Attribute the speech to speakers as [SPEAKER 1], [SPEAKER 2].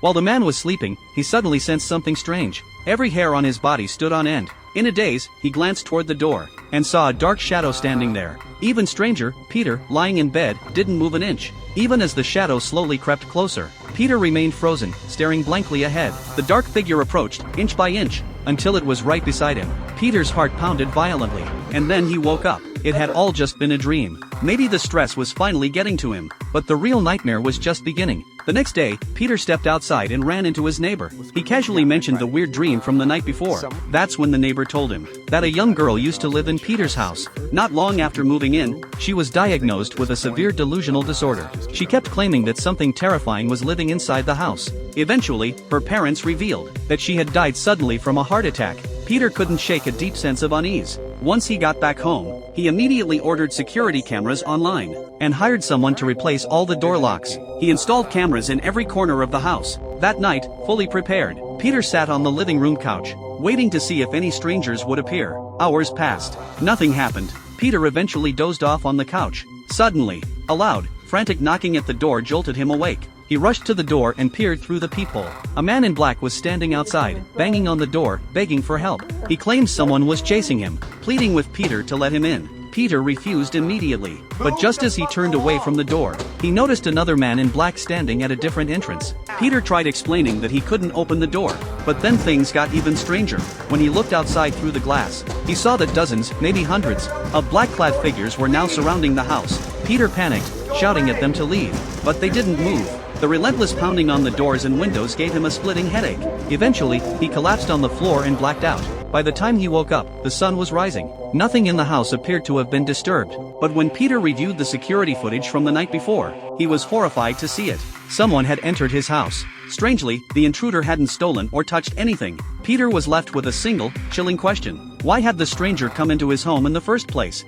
[SPEAKER 1] While the man was sleeping, he suddenly sensed something strange. Every hair on his body stood on end. In a daze, he glanced toward the door, and saw a dark shadow standing there. Even stranger, Peter, lying in bed, didn't move an inch. Even as the shadow slowly crept closer, Peter remained frozen, staring blankly ahead. The dark figure approached, inch by inch, until it was right beside him. Peter's heart pounded violently, and then he woke up. It had all just been a dream. Maybe the stress was finally getting to him, but the real nightmare was just beginning. The next day, Peter stepped outside and ran into his neighbor. He casually mentioned the weird dream from the night before. That's when the neighbor told him that a young girl used to live in Peter's house. Not long after moving in, she was diagnosed with a severe delusional disorder. She kept claiming that something terrifying was living inside the house. Eventually, her parents revealed that she had died suddenly from a heart attack. Peter couldn't shake a deep sense of unease. Once he got back home, he immediately ordered security cameras online and hired someone to replace all the door locks. He installed cameras in every corner of the house. That night, fully prepared, Peter sat on the living room couch, waiting to see if any strangers would appear. Hours passed. Nothing happened. Peter eventually dozed off on the couch. Suddenly, a loud, frantic knocking at the door jolted him awake. He rushed to the door and peered through the peephole. A man in black was standing outside, banging on the door, begging for help. He claimed someone was chasing him, pleading with Peter to let him in. Peter refused immediately, but just as he turned away from the door, he noticed another man in black standing at a different entrance. Peter tried explaining that he couldn't open the door, but then things got even stranger. When he looked outside through the glass, he saw that dozens, maybe hundreds, of black-clad figures were now surrounding the house. Peter panicked, shouting at them to leave, but they didn't move. The relentless pounding on the doors and windows gave him a splitting headache. Eventually, he collapsed on the floor and blacked out. By the time he woke up, the sun was rising. Nothing in the house appeared to have been disturbed. But when Peter reviewed the security footage from the night before, he was horrified to see it. Someone had entered his house. Strangely, the intruder hadn't stolen or touched anything. Peter was left with a single, chilling question. Why had the stranger come into his home in the first place?